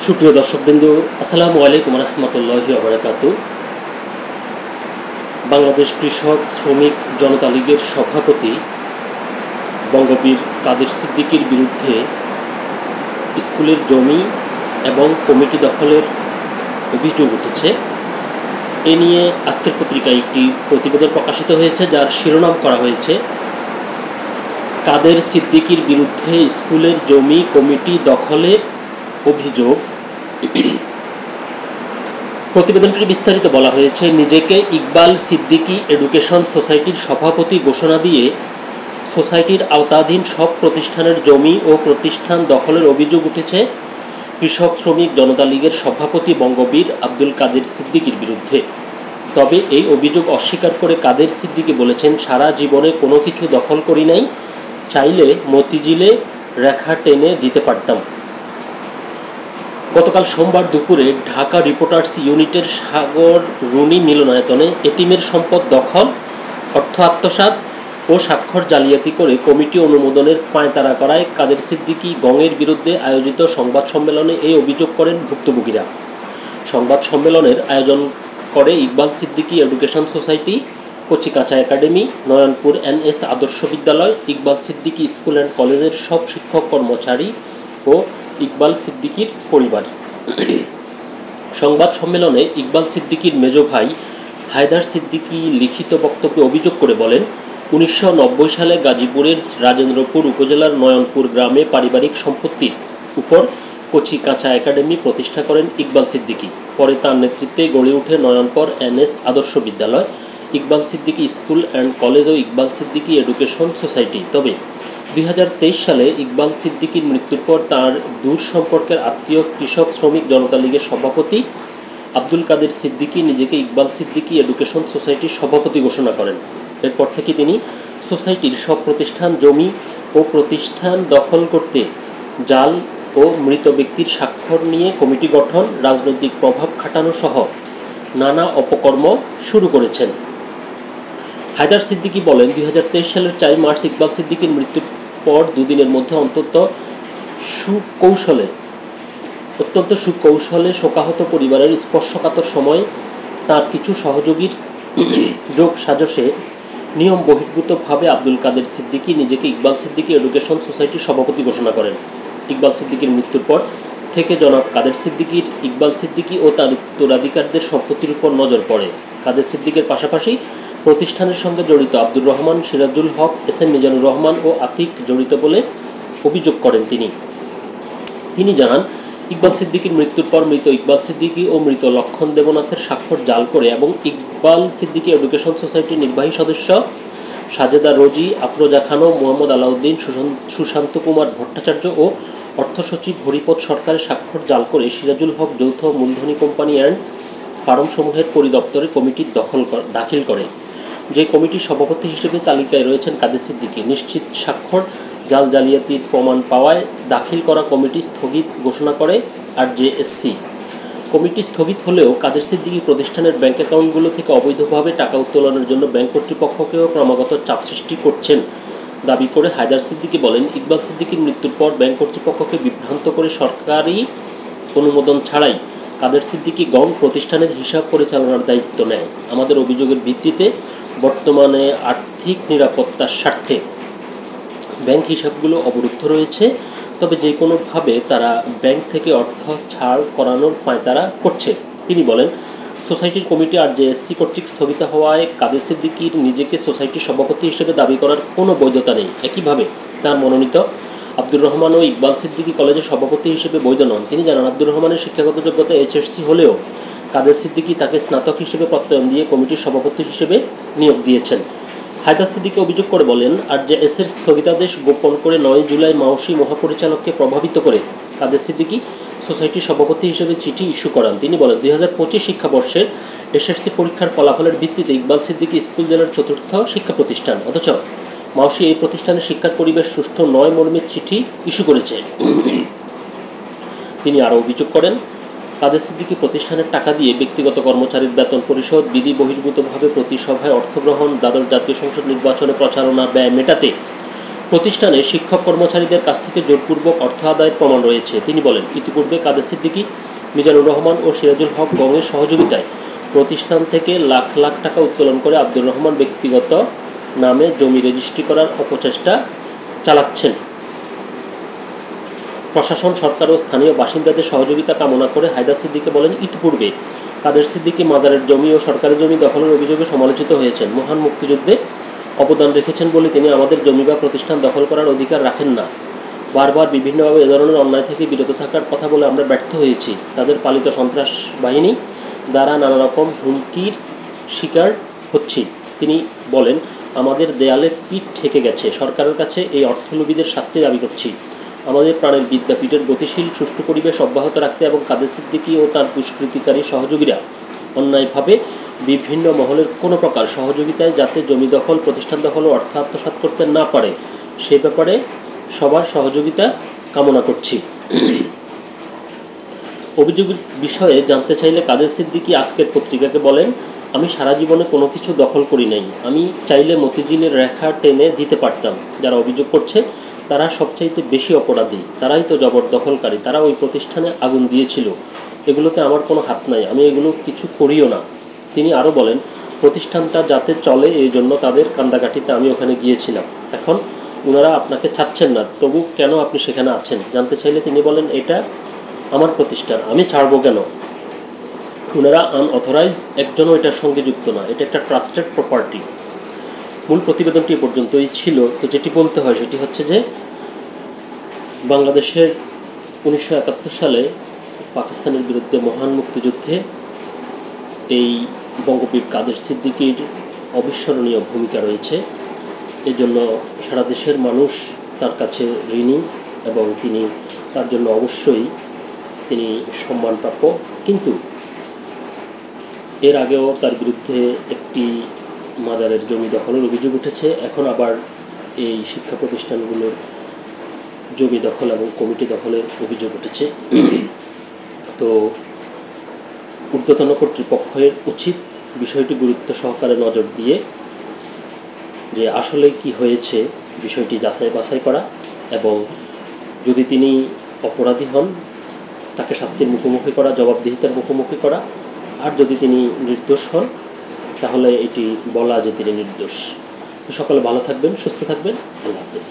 সুপ্রিয় দর্শকবৃন্দ, আসসালামু আলাইকুম রহমতুল্লাহি ওয়া বারাকাতুহু। বাংলাদেশ কৃষক শ্রমিক জনতা লীগের সভাপতি বঙ্গবীর কাদের সিদ্দিকীর বিরুদ্ধে স্কুলের জমি এবং কমিটি দখলের অভিযোগ উঠেছে। এ নিয়ে আজকের পত্রিকায় একটি প্রতিবেদন প্রকাশিত হয়েছে, যার শিরোনাম করা হয়েছে কাদের সিদ্দিকীর বিরুদ্ধে স্কুলের জমি কমিটি দখলের অভিযোগ। প্রতিবেদনটি বিস্তারিত বলা হয়েছে, নিজেকে ইকবাল সিদ্দিকী এডুকেশন সোসাইটির সভাপতি ঘোষণা দিয়ে সোসাইটির আওতাধীন সব প্রতিষ্ঠানের জমি ও প্রতিষ্ঠান দখলের অভিযোগ উঠেছে কৃষক শ্রমিক জনতা লীগের সভাপতি বঙ্গবীর আব্দুল কাদের সিদ্দিকীর বিরুদ্ধে। তবে এই অভিযোগ অস্বীকার করে কাদের সিদ্দিকী বলেছেন, সারা জীবনে কোনো কিছু দখল করি নাই, চাইলে মতিঝিলে রেখা টেনে দিতে পারতাম। গতকাল সোমবার দুপুরে ঢাকা রিপোর্টার্স ইউনিটের সাগর রুনি মিলনায়তনে এতিমের সম্পদ দখল, অর্থ আত্মসাৎ ও স্বাক্ষর জালিয়াতি করে কমিটি অনুমোদনের পাঁয়তারা করায় কাদের সিদ্দিকী গংয়ের বিরুদ্ধে আয়োজিত সংবাদ সম্মেলনে এই অভিযোগ করেন ভুক্তভোগীরা। সংবাদ সম্মেলনের আয়োজন করে Iqbal Siddiqui education society, Kochikancha academy, Nayanpur NS Adarsha Vidyalaya, Iqbal Siddiqui school and কলেজের সব শিক্ষক কর্মচারী ও ইকবাল সিদ্দিকীর পরিবার। সংবাদ সম্মেলনে ইকবাল সিদ্দিকীর মেজ ভাই হায়দার সিদ্দিকী লিখিত বক্তব্যে অভিযোগ করে বলেন, 1990 সালে গাজীপুরের রাজেন্দ্রপুর উপজেলার নয়নপুর গ্রামে পারিবারিক সম্পত্তির উপর কচিকাঁচা একাডেমি প্রতিষ্ঠা করেন ইকবাল সিদ্দিকী। পরে তার নেতৃত্বে গড়ে ওঠে Nayanpur NS Adarsha Vidyalaya, Iqbal Siddiqui school and college ও ইকবাল সিদ্দিকী এডুকেশন সোসাইটি। তবে 2023 সালে ইকবাল সিদ্দিকীর মৃত্যুর পর তাঁর দূর সম্পর্কের আত্মীয় কৃষক শ্রমিক জনতা লীগের সভাপতি আব্দুল কাদের সিদ্দিকী নিজেকে ইকবাল সিদ্দিকী এডুকেশন সোসাইটির সভাপতি ঘোষণা করেন। এরপর থেকে তিনি সোসাইটির সব প্রতিষ্ঠান জমি ও প্রতিষ্ঠান দখল করতে জাল ও মৃত ব্যক্তির স্বাক্ষর নিয়ে কমিটি গঠন, রাজনৈতিক প্রভাব খাটানো সহ নানা অপকর্ম শুরু করেছেন। হায়দার সিদ্দিকী বলেন, 2023 সালের 4 মার্চ ইকবাল সিদ্দিকীর মৃত্যুর পর দুদিনের মধ্যে অত্যন্ত সুকৌশলে শোকাহত পরিবারের স্পর্শকাতর সময়ে তার কিছু সহযোগীর যোগ সাজসে নিয়ম বহির্ভূতভাবে আব্দুল কাদের সিদ্দিকী নিজেকে ইকবাল সিদ্দিকী এডুকেশন সোসাইটির সভাপতি ঘোষণা করেন। ইকবাল সিদ্দিকীর মৃত্যুর পর থেকে জনাব কাদের সিদ্দিকীর ইকবাল সিদ্দিকী ও তার উত্তরাধিকারদের সম্পত্তির উপর নজর পড়ে। কাদের সিদ্দিকীর পাশাপাশি প্রতিষ্ঠানের সঙ্গে জড়িত আব্দুর রহমান, সিরাজুল হক, SM মিজানুর রহমান ও আতিক জড়িত বলে অভিযোগ করেন তিনি জানান, ইকবাল সিদ্দিকীর মৃত্যুর পর মৃত ইকবাল সিদ্দিকী ও মৃত লক্ষণ দেবনাথের স্বাক্ষর জাল করে এবং ইকবাল সিদ্দিকী এডুকেশন সোসাইটির নির্বাহী সদস্য সাজেদা রোজি, আফরোজা খানম, মোহাম্মদ আলাউদ্দিন, সুশান্ত কুমার ভট্টাচার্য ও অর্থ সচিব হরিপদ সরকারের স্বাক্ষর জাল করে সিরাজুল হক যৌথ মূলধনী কোম্পানি অ্যান্ড ফার্মসমূহের পরিদপ্তরে কমিটি দাখিল করে। যে কমিটির সভাপতি হিসেবে তালিকায় রয়েছেন কাদের সিদ্দিকী। নিশ্চিত স্বাক্ষর জালিয়াতির প্রমাণ পাওয়ায় দাখিল করা কমিটি স্থগিত ঘোষণা করে RJSC। কমিটি স্থগিত হলেও কাদের সিদ্দিকী প্রতিষ্ঠানের ব্যাংক অ্যাকাউন্টগুলো থেকে অবৈধভাবে টাকা উত্তোলনের জন্য ব্যাংক কর্তৃপক্ষকেও ক্রমাগত চাপ সৃষ্টি করছেন দাবি করে হায়দার সিদ্দিকী বলেন, ইকবাল সিদ্দিকীর মৃত্যুর পর ব্যাংক কর্তৃপক্ষকে বিভ্রান্ত করে সরকারি অনুমোদন ছাড়াই কাদের সিদ্দিকী গং প্রতিষ্ঠানের হিসাব পরিচালনার দায়িত্ব নেয়। আমাদের অভিযোগের ভিত্তিতে বর্তমানে আর্থিক নিরাপত্তার স্বার্থে ব্যাংক হিসাবগুলো অবরুদ্ধ রয়েছে, তবে যে কোনোভাবে তারা ব্যাংক থেকে অর্থ ছাড় করানোর পাঁয়তারা করছে। তিনি বলেন, সোসাইটির কমিটি RJSC কর্তৃক স্থগিত হওয়ায় কাদের সিদ্দিকীর নিজেকে সোসাইটির সভাপতি হিসেবে দাবি করার কোনো বৈধতা নেই। একইভাবে তার মনোনীত আব্দুর রহমান ও ইকবাল সিদ্দিকী কলেজের সভাপতি হিসেবে বৈধ নন। তিনি জানান, আব্দুর রহমানের শিক্ষাগত যোগ্যতা HSC হলেও কাদের সিদ্দিকী তাকে স্নাতক হিসেবে প্রত্যয়ন দিয়ে কমিটির সভাপতি হিসেবে নিয়োগ দিয়েছেন। হায়দার সিদ্দিকী অভিযোগ করে বলেন, RJSC স্থগিতাদেশ গোপন করে 9 জুলাই মাওসি মহাপরিচালককে প্রভাবিত করে কাদের সিদ্দিকী সোসাইটির সভাপতি হিসেবে চিঠি ইস্যু করান। তিনি বলেন, 2025 শিক্ষাবর্ষের SSC পরীক্ষার ফলাফলের ভিত্তিতে ইকবাল সিদ্দিকী স্কুল জেলার 4র্থ শিক্ষা প্রতিষ্ঠান, অথচ মাওসি এই প্রতিষ্ঠানের শিক্ষার পরিবেশ সুষ্ঠু নয় মর্মে চিঠি ইস্যু করেছে। তিনি আরও অভিযোগ করেন, কাদের সিদ্দিকী প্রতিষ্ঠানের টাকা দিয়ে ব্যক্তিগত কর্মচারীর বেতন পরিশোধ, বিধি বহির্ভূতভাবে প্রতি সভায় অর্থ গ্রহণ, দ্বাদশ জাতীয় সংসদ নির্বাচনে প্রচারণা ব্যয় মেটাতে প্রতিষ্ঠানে শিক্ষক কর্মচারীদের কাছ থেকে জোরপূর্বক অর্থ আদায়ের প্রমাণ রয়েছে। তিনি বলেন, ইতিপূর্বে কাদের সিদ্দিকী, মিজানুর রহমান ও সিরাজুল হক গঙের সহযোগিতায় প্রতিষ্ঠান থেকে লাখ লাখ টাকা উত্তোলন করে আব্দুর রহমান ব্যক্তিগত নামে জমি রেজিস্ট্রি করার অপচেষ্টা চালাচ্ছেন। প্রশাসন, সরকার ও স্থানীয় বাসিন্দাদের সহযোগিতা কামনা করে হায়দার সিদ্দিকী বলেন, ইতিপূর্বে কাদের সিদ্দিকী মাজারের জমি ও সরকারি জমি দখলের অভিযোগে সমালোচিত হয়েছেন। মহান মুক্তিযুদ্ধে অবদান রেখেছেন বলে তিনি আমাদের জমি বা প্রতিষ্ঠান দখল করার অধিকার রাখেন না। বারবার বিভিন্নভাবে এ ধরনের অন্যায় থেকে বিরত থাকার কথা বলে আমরা ব্যর্থ হয়েছি। তাদের পালিত সন্ত্রাস বাহিনী দ্বারা নানা রকম হুমকির শিকার হচ্ছি। তিনি বলেন, আমাদের দেয়ালে পিঠ ঠেকে গেছে। সরকারের কাছে এই অর্থলোভীদের শাস্তি দাবি করছি। আমাদের প্রাণের বিদ্যাপীঠের গতিশীল সুষ্ঠু পরিবেশ অব্যাহত রাখতে এবং কাদের সিদ্দিকী ও তার দুষ্কৃতিকারী সহযোগীরা অন্যায়ভাবে বিভিন্ন মহলের কোনো প্রকার সহযোগিতায় যাতে জমি দখল, প্রতিষ্ঠান দখল ও অর্থ আত্মসাৎ করতে না পারে সে ব্যাপারে সবার সহযোগিতা কামনা করছি। অভিযোগের বিষয়ে জানতে চাইলে কাদের সিদ্দিকী আজকের পত্রিকাকে বলেন, আমি সারা জীবনে কোনো কিছু দখল করি নাই। আমি চাইলে মতিঝিলের রেখা টেনে দিতে পারতাম। যারা অভিযোগ করছে তারা সবচাইতে বেশি অপরাধী, তারাই তো জবরদখলকারী, তারা ওই প্রতিষ্ঠানে আগুন দিয়েছিল। এগুলোতে আমার কোনো হাত নাই, আমি এগুলো কিছু করিও না। তিনি আরও বলেন, প্রতিষ্ঠানটা যাতে চলে এই জন্য তাদের কান্দাকাঠিতে আমি ওখানে গিয়েছিলাম। এখন ওনারা আপনাকে চাচ্ছেন না, তবু কেন আপনি সেখানে আছেন? জানতে চাইলে তিনি বলেন, এটা আমার প্রতিষ্ঠান, আমি ছাড়বো কেন? ওনারা আনঅথরাইজ, একজনও এটার সঙ্গে যুক্ত না, এটা একটা ট্রাস্টেড প্রপার্টি। মূল প্রতিবেদনটি এ পর্যন্তই ছিল। তো যেটি বলতে হয় সেটি হচ্ছে যে বাংলাদেশের 1971 সালে পাকিস্তানের বিরুদ্ধে মহান মুক্তিযুদ্ধে এই বঙ্গবীর কাদের সিদ্দিকীর অবিস্মরণীয় ভূমিকা রয়েছে। এই জন্য সারা দেশের মানুষ তার কাছে ঋণী এবং তিনি তার জন্য অবশ্যই তিনি সম্মানপ্রাপ্য। কিন্তু এর আগেও তার বিরুদ্ধে একটি মাজারের জমি দখলের অভিযোগ উঠেছে। এখন আবার এই শিক্ষা প্রতিষ্ঠানগুলোর জমি দখল এবং কমিটি দখলের অভিযোগ উঠেছে। তো ঊর্ধ্বতন কর্তৃপক্ষের উচিত বিষয়টি গুরুত্ব সহকারে নজর দিয়ে যে আসলে কি হয়েছে বিষয়টি যাচাই বাছাই করা, এবং যদি তিনি অপরাধী হন তাকে শাস্তির মুখোমুখি করা, জবাবদিহিতার মুখোমুখি করা, আর যদি তিনি নির্দোষ হন তাহলে এটি বলা যে তিনি নির্দোষ। সকলে ভালো থাকবেন, সুস্থ থাকবেন। আল্লাহ হাফেজ।